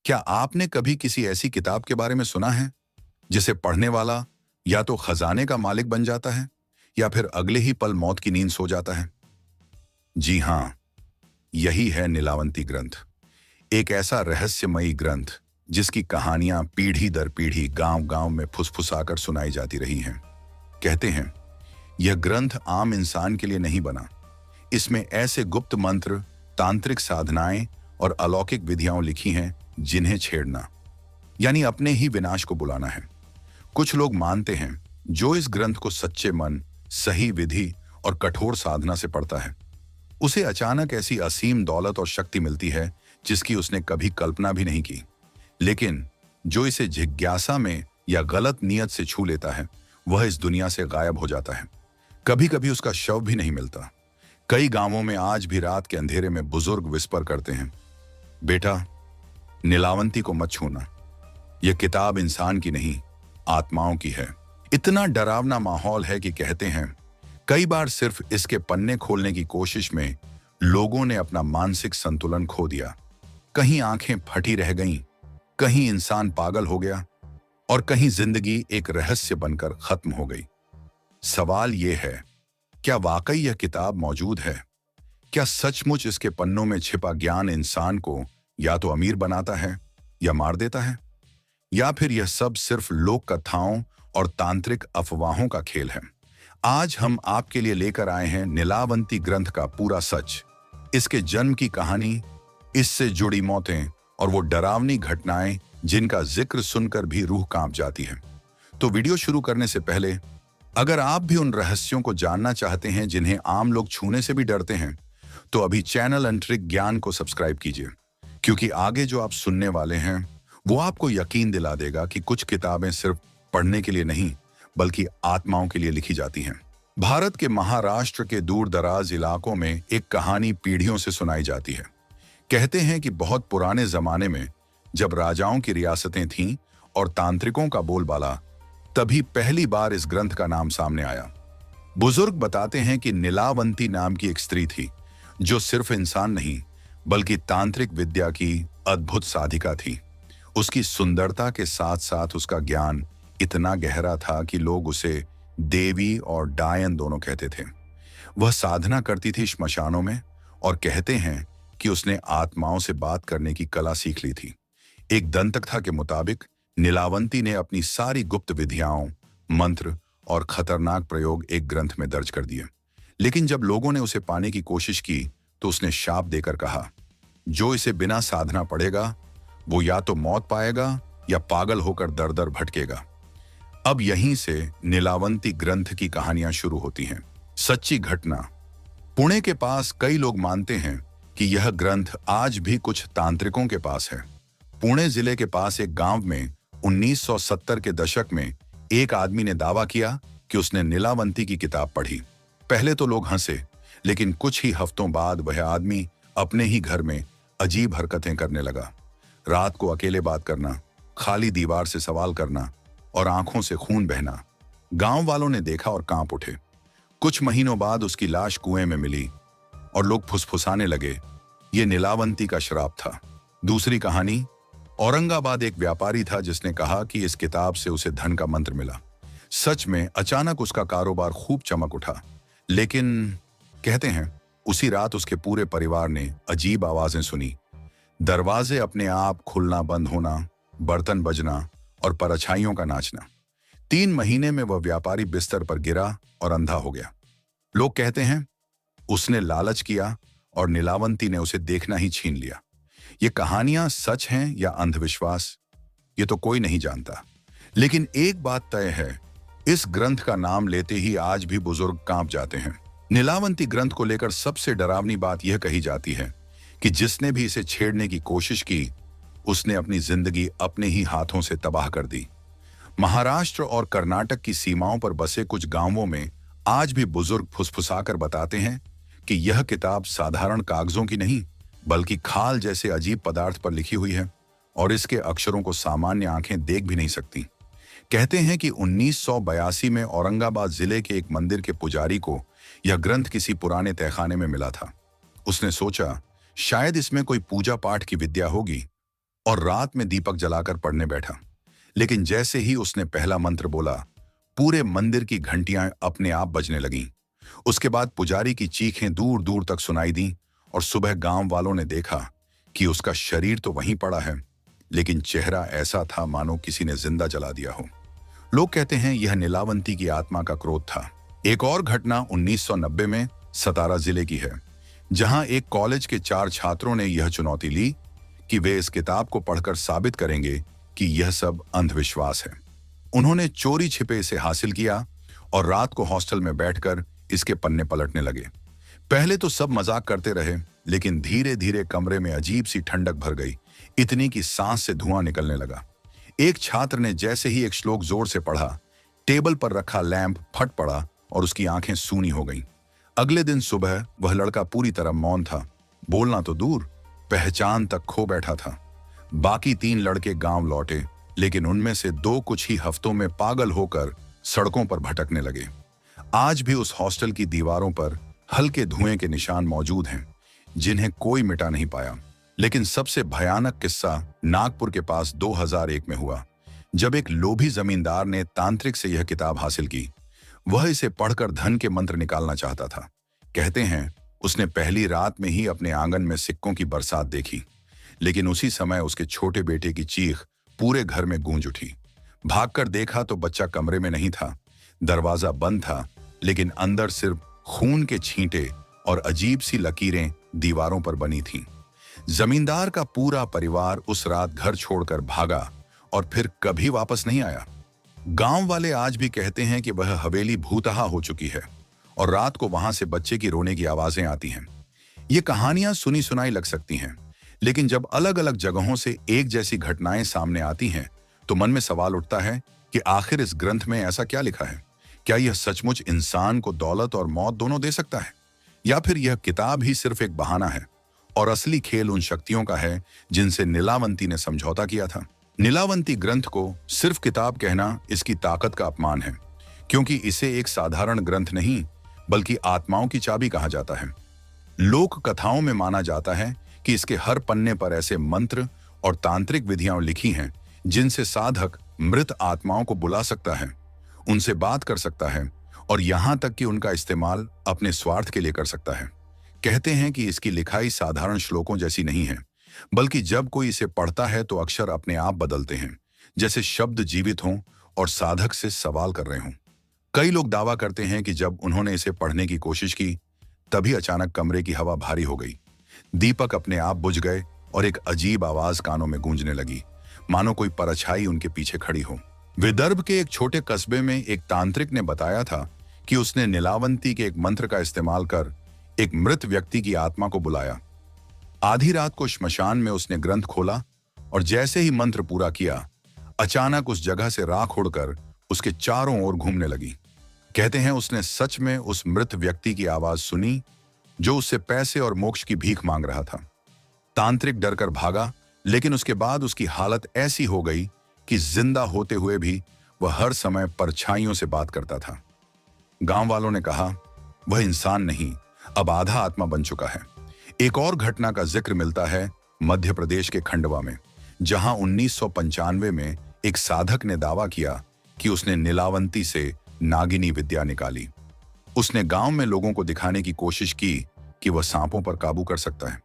क्या आपने कभी किसी ऐसी किताब के बारे में सुना है जिसे पढ़ने वाला या तो खजाने का मालिक बन जाता है या फिर अगले ही पल मौत की नींद सो जाता है? जी हां, यही है नीलावंती ग्रंथ। एक ऐसा रहस्यमयी ग्रंथ जिसकी कहानियां पीढ़ी दर पीढ़ी गांव-गांव में फुसफुसाकर सुनाई जाती रही हैं। कहते हैं यह ग्रंथ आम इंसान के लिए नहीं बना। इसमें ऐसे गुप्त मंत्र, तांत्रिक साधनाएं और अलौकिक विधियां लिखी हैं जिन्हें छेड़ना यानी अपने ही विनाश को बुलाना है। कुछ लोग मानते हैं जो इस ग्रंथ को सच्चे मन, सही विधि और कठोर साधना से पढ़ता है उसे अचानक ऐसी असीम दौलत और शक्ति मिलती है जिसकी उसने कभी कल्पना भी नहीं की। लेकिन जो इसे जिज्ञासा में या गलत नियत से छू लेता है वह इस दुनिया से गायब हो जाता है। कभी कभी उसका शव भी नहीं मिलता। कई गांवों में आज भी रात के अंधेरे में बुजुर्ग विस्पर करते हैं, बेटा नीलावंती को मत छूना, यह किताब इंसान की नहीं आत्माओं की है। इतना डरावना माहौल है कि कहते हैं कई बार सिर्फ इसके पन्ने खोलने की कोशिश में लोगों ने अपना मानसिक संतुलन खो दिया। कहीं आंखें फटी रह गईं, कहीं इंसान पागल हो गया और कहीं जिंदगी एक रहस्य बनकर खत्म हो गई। सवाल यह है, क्या वाकई यह किताब मौजूद है? क्या सचमुच इसके पन्नों में छिपा ज्ञान इंसान को या तो अमीर बनाता है या मार देता है, या फिर यह सब सिर्फ लोक कथाओं और तांत्रिक अफवाहों का खेल है? आज हम आपके लिए लेकर आए हैं नीलावंती ग्रंथ का पूरा सच, इसके जन्म की कहानी, इससे जुड़ी मौतें और वो डरावनी घटनाएं जिनका जिक्र सुनकर भी रूह कांप जाती है। तो वीडियो शुरू करने से पहले अगर आप भी उन रहस्यों को जानना चाहते हैं जिन्हें आम लोग छूने से भी डरते हैं तो अभी चैनल अंतरिक ज्ञान को सब्सक्राइब कीजिए, क्योंकि आगे जो आप सुनने वाले हैं वो आपको यकीन दिला देगा कि कुछ किताबें सिर्फ पढ़ने के लिए नहीं बल्कि आत्माओं के लिए लिखी जाती हैं। भारत के महाराष्ट्र के दूर दराज इलाकों में एक कहानी पीढ़ियों से सुनाई जाती है। कहते हैं कि बहुत पुराने जमाने में जब राजाओं की रियासतें थीं और तांत्रिकों का बोलबाला, तभी पहली बार इस ग्रंथ का नाम सामने आया। बुजुर्ग बताते हैं कि नीलावंती नाम की एक स्त्री थी जो सिर्फ इंसान नहीं बल्कि तांत्रिक विद्या की अद्भुत साधिका थी। उसकी सुंदरता के साथ साथ उसका ज्ञान इतना गहरा था कि लोग उसे देवी और डायन दोनों कहते थे। वह साधना करती थी श्मशानों में और कहते हैं कि उसने आत्माओं से बात करने की कला सीख ली थी। एक दंतकथा के मुताबिक नीलावंती ने अपनी सारी गुप्त विधियाओं, मंत्र और खतरनाक प्रयोग एक ग्रंथ में दर्ज कर दिए। लेकिन जब लोगों ने उसे पाने की कोशिश की तो उसने शाप देकर कहा, जो इसे बिना साधना पढ़ेगा वो या तो मौत पाएगा या पागल होकर दर दर भटकेगा। अब यहीं से नीलावंती ग्रंथ की कहानियां शुरू होती हैं। सच्ची घटना। पुणे के पास कई लोग मानते हैं कि यह ग्रंथ आज भी कुछ तांत्रिकों के पास है। पुणे जिले के पास एक गांव में 1970 के दशक में एक आदमी ने दावा किया कि उसने नीलावंती की किताब पढ़ी। पहले तो लोग हंसे, लेकिन कुछ ही हफ्तों बाद वह आदमी अपने ही घर में अजीब हरकतें करने लगा। रात को अकेले बात करना, खाली दीवार से सवाल करना और आंखों से खून बहना। गांव वालों ने देखा और कांप उठे। कुछ महीनों बाद उसकी लाश कुएं में मिली और लोग फुसफुसाने लगे, ये नीलावंती का श्राप था। दूसरी कहानी, औरंगाबाद एक व्यापारी था जिसने कहा कि इस किताब से उसे धन का मंत्र मिला। सच में अचानक उसका कारोबार खूब चमक उठा, लेकिन कहते हैं उसी रात उसके पूरे परिवार ने अजीब आवाजें सुनी। दरवाजे अपने आप खुलना बंद होना, बर्तन बजना और परछाइयों का नाचना। 3 महीने में वह व्यापारी बिस्तर पर गिरा और अंधा हो गया। लोग कहते हैं उसने लालच किया और नीलावंती ने उसे देखना ही छीन लिया। ये कहानियां सच हैं या अंधविश्वास, ये तो कोई नहीं जानता। लेकिन एक बात तय है, इस ग्रंथ का नाम लेते ही आज भी बुजुर्ग कांप जाते हैं। नीलावंती ग्रंथ को लेकर सबसे डरावनी बात यह कही जाती है कि जिसने भी इसे छेड़ने की कोशिश की उसने अपनी जिंदगी अपने ही हाथों से तबाह कर दी। महाराष्ट्र और कर्नाटक की सीमाओं पर बसे कुछ गांवों में आज भी बुजुर्ग फुसफुसाकर बताते हैं कि यह किताब साधारण कागजों की नहीं बल्कि खाल जैसे अजीब पदार्थ पर लिखी हुई है और इसके अक्षरों को सामान्य आंखें देख भी नहीं सकती। कहते हैं कि 1982 में औरंगाबाद जिले के एक मंदिर के पुजारी को यह ग्रंथ किसी पुराने तहखाने में मिला था। उसने सोचा शायद इसमें कोई पूजा पाठ की विद्या होगी और रात में दीपक जलाकर पढ़ने बैठा। लेकिन जैसे ही उसने पहला मंत्र बोला, पूरे मंदिर की घंटियां अपने आप बजने लगीं। उसके बाद पुजारी की चीखें दूर दूर तक सुनाई दी और सुबह गांव वालों ने देखा कि उसका शरीर तो वहीं पड़ा है, लेकिन चेहरा ऐसा था मानो किसी ने जिंदा जला दिया हो। लोग कहते हैं यह नीलावंती की आत्मा का क्रोध था। एक और घटना 1990 में सतारा जिले की है, जहां एक कॉलेज के 4 छात्रों ने यह चुनौती ली कि वे इस किताब को पढ़कर साबित करेंगे कि यह सब अंधविश्वास है। उन्होंने चोरी छिपे इसे हासिल किया और रात को हॉस्टल में बैठकर इसके पन्ने पलटने लगे। पहले तो सब मजाक करते रहे, लेकिन धीरे धीरे कमरे में अजीब सी ठंडक भर गई, इतनी कि सांस से धुआं निकलने लगा। एक छात्र ने जैसे ही एक श्लोक जोर से पढ़ा, टेबल पर रखा लैंप फट पड़ा और उसकी आंखें सूनी हो गईं। अगले दिन सुबह वह लड़का पूरी तरह मौन था, बोलना तो दूर, पहचान तक खो बैठा था। बाकी 3 लड़के गांव लौटे, लेकिन उनमें से 2 कुछ ही हफ्तों में पागल होकर सड़कों पर भटकने लगे। आज भी उस हॉस्टल की दीवारों पर हल्के धुएं के निशान मौजूद हैं, जिन्हें कोई मिटा नहीं पाया। लेकिन सबसे भयानक किस्सा नागपुर के पास 2001 में हुआ, जब एक लोभी जमींदार ने तांत्रिक से यह किताब हासिल की। वह इसे पढ़कर धन के मंत्र निकालना चाहता था। कहते हैं उसने पहली रात में ही अपने आंगन में सिक्कों की बरसात देखी, लेकिन उसी समय उसके छोटे बेटे की चीख पूरे घर में गूंज उठी। भागकर देखा तो बच्चा कमरे में नहीं था, दरवाजा बंद था, लेकिन अंदर सिर्फ खून के छींटे और अजीब सी लकीरें दीवारों पर बनी थीं। जमींदार का पूरा परिवार उस रात घर छोड़कर भागा और फिर कभी वापस नहीं आया। गांव वाले आज भी कहते हैं कि वह हवेली भूतहा हो चुकी है और रात को वहां से बच्चे की रोने की आवाजें आती हैं। ये कहानियां सुनी सुनाई लग सकती हैं, लेकिन जब अलग अलग जगहों से एक जैसी घटनाएं सामने आती हैं, तो मन में सवाल उठता है कि आखिर इस ग्रंथ में ऐसा क्या लिखा है? क्या यह सचमुच इंसान को दौलत और मौत दोनों दे सकता है, या फिर यह किताब ही सिर्फ एक बहाना है और असली खेल उन शक्तियों का है जिनसे नीलावंती ने समझौता किया था? नीलावंती ग्रंथ को सिर्फ किताब कहना इसकी ताकत का अपमान है, क्योंकि इसे एक साधारण ग्रंथ नहीं बल्कि आत्माओं की चाबी कहा जाता है। लोक कथाओं में माना जाता है कि इसके हर पन्ने पर ऐसे मंत्र और तांत्रिक विधियां लिखी हैं जिनसे साधक मृत आत्माओं को बुला सकता है, उनसे बात कर सकता है और यहां तक कि उनका इस्तेमाल अपने स्वार्थ के लिए कर सकता है। कहते हैं कि इसकी लिखाई साधारण श्लोकों जैसी नहीं है, बल्कि जब कोई इसे पढ़ता है तो अक्षर अपने आप बदलते हैं, जैसे शब्द जीवित हों और साधक से सवाल कर रहे हों। कई लोग दावा करते हैं कि जब उन्होंने इसे पढ़ने की कोशिश की, तभी अचानक कमरे की हवा भारी हो गई, दीपक अपने आप बुझ गए और एक अजीब आवाज कानों में गूंजने लगी, मानो कोई परछाई उनके पीछे खड़ी हो। विदर्भ के एक छोटे कस्बे में एक तांत्रिक ने बताया था कि उसने नीलावंती के एक मंत्र का इस्तेमाल कर एक मृत व्यक्ति की आत्मा को बुलाया। आधी रात को श्मशान में उसने ग्रंथ खोला और जैसे ही मंत्र पूरा किया, अचानक उस जगह से राख उड़कर उसके चारों ओर घूमने लगी। कहते हैं उसने सच में उस मृत व्यक्ति की आवाज सुनी जो उससे पैसे और मोक्ष की भीख मांग रहा था। तांत्रिक डरकर भागा, लेकिन उसके बाद उसकी हालत ऐसी हो गई कि जिंदा होते हुए भी वह हर समय परछाइयों से बात करता था। गांव वालों ने कहा वह इंसान नहीं, अब आधा आत्मा बन चुका है। एक और घटना का जिक्र मिलता है मध्य प्रदेश के खंडवा में, जहां 1995 में एक साधक ने दावा किया कि उसने नीलावंती से नागिनी विद्या निकाली। उसने गांव में लोगों को दिखाने की कोशिश की कि वह सांपों पर काबू कर सकता है।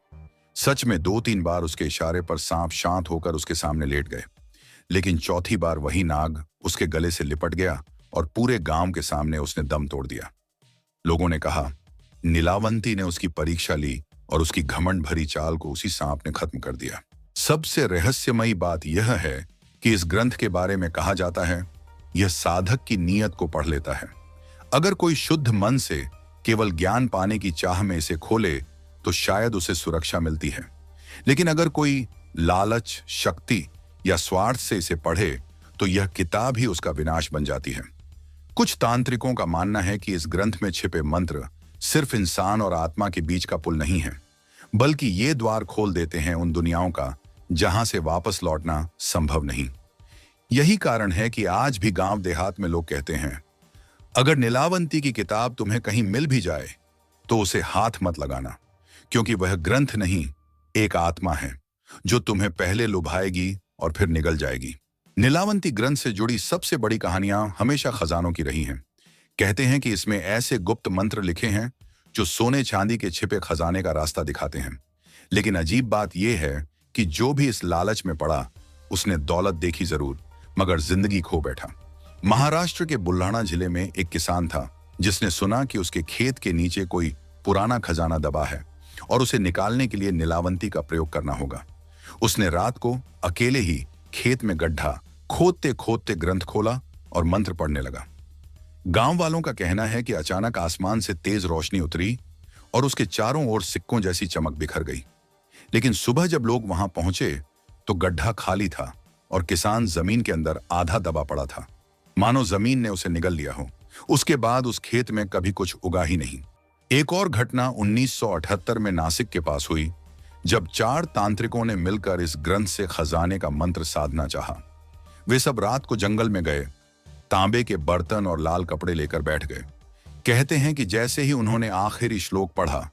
सच में 2-3 बार उसके इशारे पर सांप शांत होकर उसके सामने लेट गए, लेकिन चौथी बार वही नाग उसके गले से लिपट गया और पूरे गांव के सामने उसने दम तोड़ दिया। लोगों ने कहा नीलावंती ने उसकी परीक्षा ली और उसकी घमंड भरी चाल को उसी सांप ने खत्म कर दिया। सबसे रहस्यमयी बात यह है कि इस ग्रंथ के बारे में कहा जाता है यह साधक की नीयत को पढ़ लेता है। अगर कोई शुद्ध मन से केवल ज्ञान पाने की चाह में इसे खोले तो शायद उसे सुरक्षा मिलती है, लेकिन अगर कोई लालच, शक्ति या स्वार्थ से इसे पढ़े तो यह किताब ही उसका विनाश बन जाती है। कुछ तांत्रिकों का मानना है कि इस ग्रंथ में छिपे मंत्र सिर्फ इंसान और आत्मा के बीच का पुल नहीं है, बल्कि ये द्वार खोल देते हैं उन दुनियाओं का जहां से वापस लौटना संभव नहीं। यही कारण है कि आज भी गांव देहात में लोग कहते हैं अगर नीलावंती की किताब तुम्हें कहीं मिल भी जाए तो उसे हाथ मत लगाना, क्योंकि वह ग्रंथ नहीं, एक आत्मा है जो तुम्हें पहले लुभाएगी और फिर निगल जाएगी। नीलावंती ग्रंथ से जुड़ी सबसे बड़ी कहानियां हमेशा खजानों की रही हैं। कहते हैं कि इसमें ऐसे गुप्त मंत्र लिखे हैं जो सोने चांदी के छिपे खजाने का रास्ता दिखाते हैं। लेकिन अजीब बात यह है कि जो भी इस लालच में पड़ा, उसने दौलत देखी जरूर, मगर जिंदगी खो बैठा। महाराष्ट्र के बुल्हाना जिले में एक किसान था जिसने सुना कि उसके खेत के नीचे कोई पुराना खजाना दबा है और उसे निकालने के लिए नीलावंती का प्रयोग करना होगा। उसने रात को अकेले ही खेत में गड्ढा खोदते खोदते ग्रंथ खोला और मंत्र पढ़ने लगा। गांव वालों का कहना है कि अचानक आसमान से तेज रोशनी उतरी और उसके चारों ओर सिक्कों जैसी चमक बिखर गई। लेकिन सुबह जब लोग वहां पहुंचे तो गड्ढा खाली था और किसान जमीन के अंदर आधा दबा पड़ा था, मानो जमीन ने उसे निगल लिया हो। उसके बाद उस खेत में कभी कुछ उगा ही नहीं। एक और घटना 1978 में नासिक के पास हुई, जब 4 तांत्रिकों ने मिलकर इस ग्रंथ से खजाने का मंत्र साधना चाहा। वे सब रात को जंगल में गए, तांबे के बर्तन और लाल कपड़े लेकर बैठ गए। कहते हैं कि जैसे ही उन्होंने आखिरी श्लोक पढ़ा,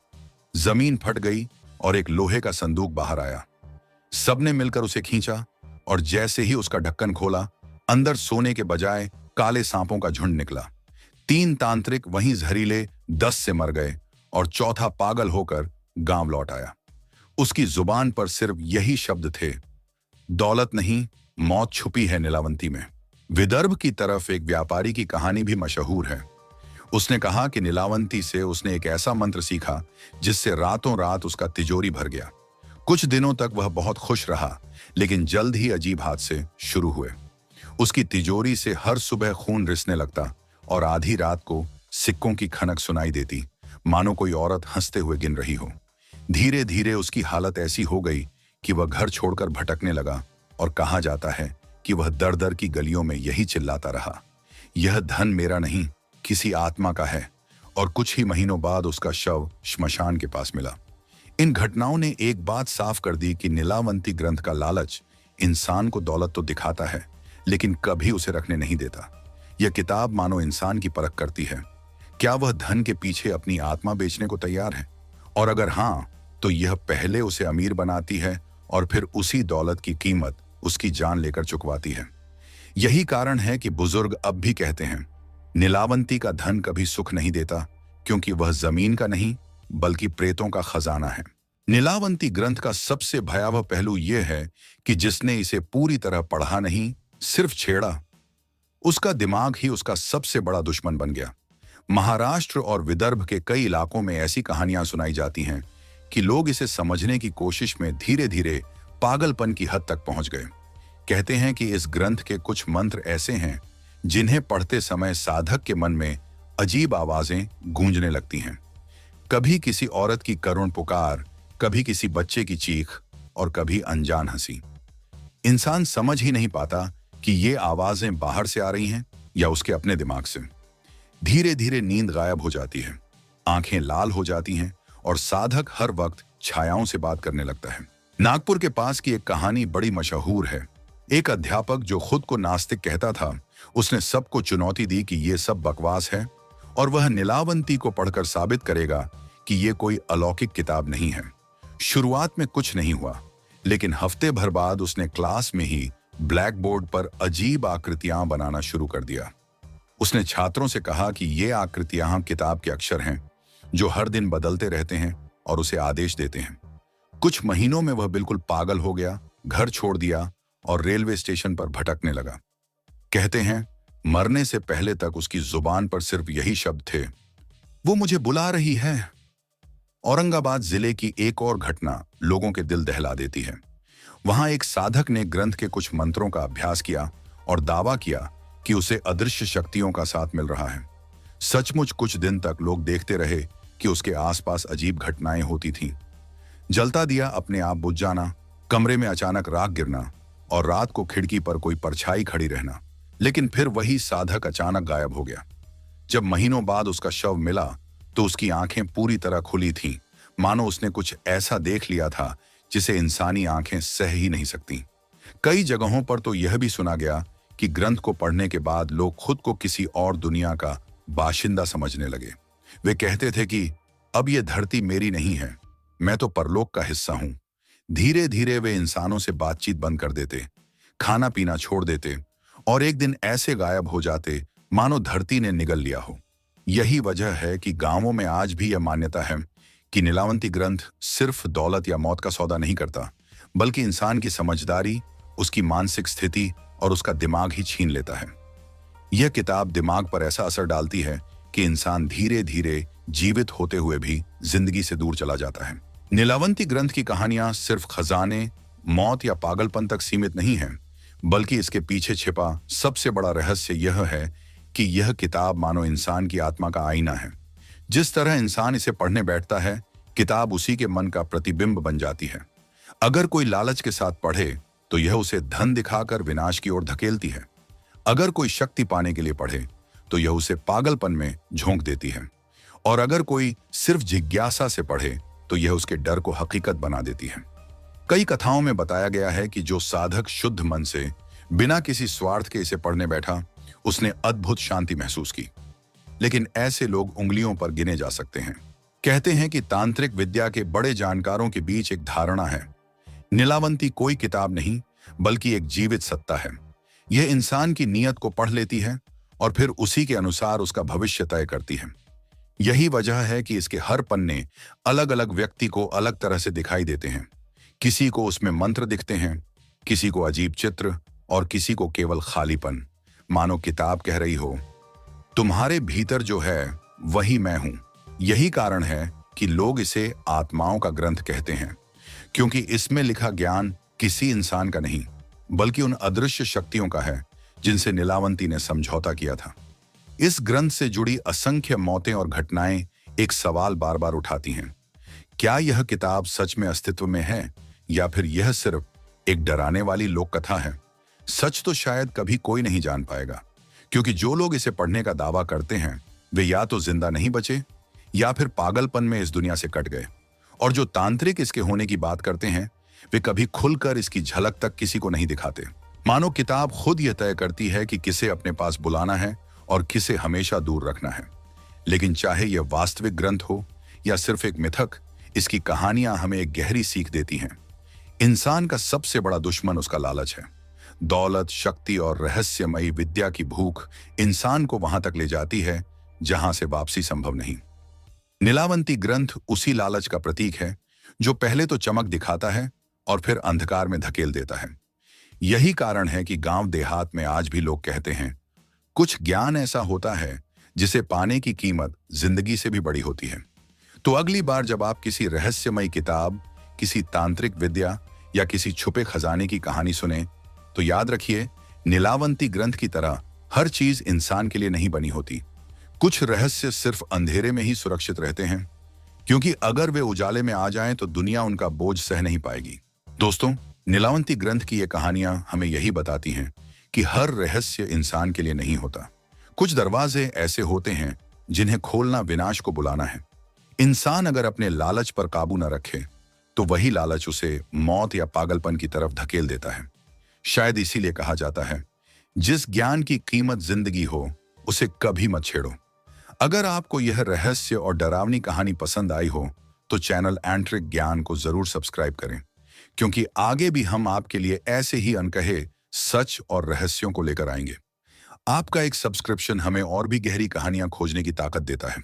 जमीन फट गई और एक लोहे का संदूक बाहर आया। सबने मिलकर उसे खींचा और जैसे ही उसका ढक्कन खोला, अंदर सोने के बजाय काले सांपों का झुंड निकला। 3 तांत्रिक वहीं जहरीले 10 से मर गए और चौथा पागल होकर गांव लौट आया। उसकी जुबान पर सिर्फ यही शब्द थे, दौलत नहीं, मौत छुपी है नीलावंती में। विदर्भ की तरफ एक व्यापारी की कहानी भी मशहूर है। उसने कहा कि नीलावंती से उसने एक ऐसा मंत्र सीखा जिससे रातों रात उसका तिजोरी भर गया। कुछ दिनों तक वह बहुत खुश रहा, लेकिन जल्द ही अजीब हादसे शुरू हुए। उसकी तिजोरी से हर सुबह खून रिसने लगता और आधी रात को सिक्कों की खनक सुनाई देती, मानो कोई औरत हंसते हुए गिन रही हो। धीरे धीरे उसकी हालत ऐसी हो गई कि वह घर छोड़कर भटकने लगा और कहा जाता है कि वह दर दर की गलियों में यही चिल्लाता रहा, यह धन मेरा नहीं, किसी आत्मा का है। और कुछ ही महीनों बाद उसका शव श्मशान के पास मिला। इन घटनाओं ने एक बात साफ कर दी कि नीलावंती ग्रंथ का लालच इंसान को दौलत तो दिखाता है, लेकिन कभी उसे रखने नहीं देता। यह किताब मानो इंसान की परख करती है, क्या वह धन के पीछे अपनी आत्मा बेचने को तैयार है? और अगर हाँ, तो यह पहले उसे अमीर बनाती है और फिर उसी दौलत की कीमत उसकी जान लेकर चुकवाती है। यही कारण है कि बुजुर्ग अब भी कहते हैं, नीलावंती का धन कभी सुख नहीं देता, क्योंकि वह जमीन का नहीं बल्कि प्रेतों का खजाना है। नीलावंती ग्रंथ का सबसे भयावह पहलू यह है कि जिसने इसे पूरी तरह पढ़ा नहीं, सिर्फ छेड़ा, उसका दिमाग ही उसका सबसे बड़ा दुश्मन बन गया। महाराष्ट्र और विदर्भ के कई इलाकों में ऐसी कहानियां सुनाई जाती हैं कि लोग इसे समझने की कोशिश में धीरे धीरे पागलपन की हद तक पहुंच गए। कहते हैं कि इस ग्रंथ के कुछ मंत्र ऐसे हैं जिन्हें पढ़ते समय साधक के मन में अजीब आवाजें गूंजने लगती हैं। कभी किसी औरत की करुण पुकार, कभी किसी बच्चे की चीख और कभी अनजान हंसी। इंसान समझ ही नहीं पाता कि ये आवाजें बाहर से आ रही हैं या उसके अपने दिमाग से। धीरे धीरे नींद गायब हो जाती है, आंखें लाल हो जाती हैं और साधक हर वक्त छायाओं से बात करने लगता है। नागपुर के पास की एक कहानी बड़ी मशहूर है। एक अध्यापक जो खुद को नास्तिक कहता था, उसने सबको चुनौती दी कि ये सब बकवास है और वह नीलावंती को पढ़कर साबित करेगा कि ये कोई अलौकिक किताब नहीं है। शुरुआत में कुछ नहीं हुआ, लेकिन हफ्ते भर बाद उसने क्लास में ही ब्लैक बोर्ड पर अजीब आकृतियां बनाना शुरू कर दिया। उसने छात्रों से कहा कि ये आकृतियां किताब के अक्षर हैं जो हर दिन बदलते रहते हैं और उसे आदेश देते हैं। कुछ महीनों में वह बिल्कुल पागल हो गया, घर छोड़ दिया और रेलवे स्टेशन पर भटकने लगा। कहते हैं मरने से पहले तक उसकी जुबान पर सिर्फ यही शब्द थे, वो मुझे बुला रही है। औरंगाबाद जिले की एक और घटना लोगों के दिल दहला देती है। वहां एक साधक ने ग्रंथ के कुछ मंत्रों का अभ्यास किया और दावा किया कि उसे अदृश्य शक्तियों का साथ मिल रहा है। सचमुच कुछ दिन तक लोग देखते रहे कि उसके आसपास अजीब घटनाएं होती थीं। जलता दिया अपने आप बुझ जाना, कमरे में अचानक राख गिरना और रात को खिड़की पर कोई परछाई खड़ी रहना। लेकिन फिर वही साधक अचानक गायब हो गया। जब महीनों बाद उसका शव मिला तो उसकी आंखें पूरी तरह खुली थीं, मानो उसने कुछ ऐसा देख लिया था जिसे इंसानी आंखें सह ही नहीं सकती। कई जगहों पर तो यह भी सुना गया कि ग्रंथ को पढ़ने के बाद लोग खुद को किसी और दुनिया का बाशिंदा समझने लगे। वे कहते थे कि अब यह धरती मेरी नहीं है, मैं तो परलोक का हिस्सा हूं। धीरे धीरे वे इंसानों से बातचीत बंद कर देते, खाना पीना छोड़ देते और एक दिन ऐसे गायब हो जाते मानो धरती ने निगल लिया हो। यही वजह है कि गांवों में आज भी यह मान्यता है कि नीलावंती ग्रंथ सिर्फ दौलत या मौत का सौदा नहीं करता, बल्कि इंसान की समझदारी, उसकी मानसिक स्थिति और उसका दिमाग ही छीन लेता है। यह किताब दिमाग पर ऐसा असर डालती है कि इंसान धीरे धीरे जीवित होते हुए भी जिंदगी से दूर चला जाता है। नीलावंती ग्रंथ की कहानियां सिर्फ खजाने, मौत या पागलपन तक सीमित नहीं है, बल्कि इसके पीछे छिपा सबसे बड़ा रहस्य यह है कि यह किताब मानो इंसान की आत्मा का आईना है। जिस तरह इंसान इसे पढ़ने बैठता है, किताब उसी के मन का प्रतिबिंब बन जाती है। अगर कोई लालच के साथ पढ़े तो यह उसे धन दिखाकर विनाश की ओर धकेलती है। अगर कोई शक्ति पाने के लिए पढ़े तो यह उसे पागलपन में झोंक देती है। और अगर कोई सिर्फ जिज्ञासा से पढ़े तो यह उसके डर को हकीकत बना देती है। कई कथाओं में बताया गया है कि जो साधक शुद्ध मन से बिना किसी स्वार्थ के इसे पढ़ने बैठा, उसने अद्भुत शांति महसूस की। लेकिन ऐसे लोग उंगलियों पर गिने जा सकते हैं। कहते हैं कि तांत्रिक विद्या के बड़े जानकारों के बीच एक धारणा है, नीलावंती कोई किताब नहीं बल्कि एक जीवित सत्ता है। यह इंसान की नीयत को पढ़ लेती है और फिर उसी के अनुसार उसका भविष्य तय करती है। यही वजह है कि इसके हर पन्ने अलग अलग व्यक्ति को अलग तरह से दिखाई देते हैं। किसी को उसमें मंत्र दिखते हैं, किसी को अजीब चित्र और किसी को केवल खालीपन, मानो किताब कह रही हो, तुम्हारे भीतर जो है वही मैं हूं। यही कारण है कि लोग इसे आत्माओं का ग्रंथ कहते हैं, क्योंकि इसमें लिखा ज्ञान किसी इंसान का नहीं बल्कि उन अदृश्य शक्तियों का है जिनसे नीलावंती ने समझौता किया था। इस ग्रंथ से जुड़ी असंख्य मौतें और घटनाएं एक सवाल बार बार उठाती हैं, क्या यह किताब सच में अस्तित्व में है या फिर यह सिर्फ एक डराने वाली लोक कथा है? सच तो शायद कभी कोई नहीं जान पाएगा, क्योंकि जो लोग इसे पढ़ने का दावा करते हैं वे या तो जिंदा नहीं बचे या फिर पागलपन में इस दुनिया से कट गए, और जो तांत्रिक इसके होने की बात करते हैं वे कभी खुलकर इसकी झलक तक किसी को नहीं दिखाते। मानो किताब खुद यह तय करती है कि किसे अपने पास बुलाना है और किसे हमेशा दूर रखना है। लेकिन चाहे यह वास्तविक ग्रंथ हो या सिर्फ एक मिथक, इसकी कहानियां हमें एक गहरी सीख देती हैं। इंसान का सबसे बड़ा दुश्मन उसका लालच है। दौलत, शक्ति और रहस्यमयी विद्या की भूख इंसान को वहां तक ले जाती है जहां से वापसी संभव नहीं। नीलावंती ग्रंथ उसी लालच का प्रतीक है जो पहले तो चमक दिखाता है और फिर अंधकार में धकेल देता है। यही कारण है कि गांव देहात में आज भी लोग कहते हैं, कुछ ज्ञान ऐसा होता है जिसे पाने की कीमत जिंदगी से भी बड़ी होती है। तो अगली बार जब आप किसी रहस्यमयी किताब, किसी तांत्रिक विद्या या किसी छुपे खजाने की कहानी सुने तो याद रखिए, नीलावंती ग्रंथ की तरह हर चीज इंसान के लिए नहीं बनी होती। कुछ रहस्य सिर्फ अंधेरे में ही सुरक्षित रहते हैं, क्योंकि अगर वे उजाले में आ जाएं तो दुनिया उनका बोझ सह नहीं पाएगी। दोस्तों, नीलावंती ग्रंथ की ये कहानियां हमें यही बताती हैं कि हर रहस्य इंसान के लिए नहीं होता। कुछ दरवाजे ऐसे होते हैं जिन्हें खोलना विनाश को बुलाना है। इंसान अगर अपने लालच पर काबू न रखे तो वही लालच उसे मौत या पागलपन की तरफ धकेल देता है। शायद इसीलिए कहा जाता है, जिस ज्ञान की कीमत जिंदगी हो उसे कभी मत छेड़ो। अगर आपको यह रहस्य और डरावनी कहानी पसंद आई हो तो चैनल एंट्रिक ज्ञान को जरूर सब्सक्राइब करें, क्योंकि आगे भी हम आपके लिए ऐसे ही अनकहे सच और रहस्यों को लेकर आएंगे। आपका एक सब्सक्रिप्शन हमें और भी गहरी कहानियां खोजने की ताकत देता है।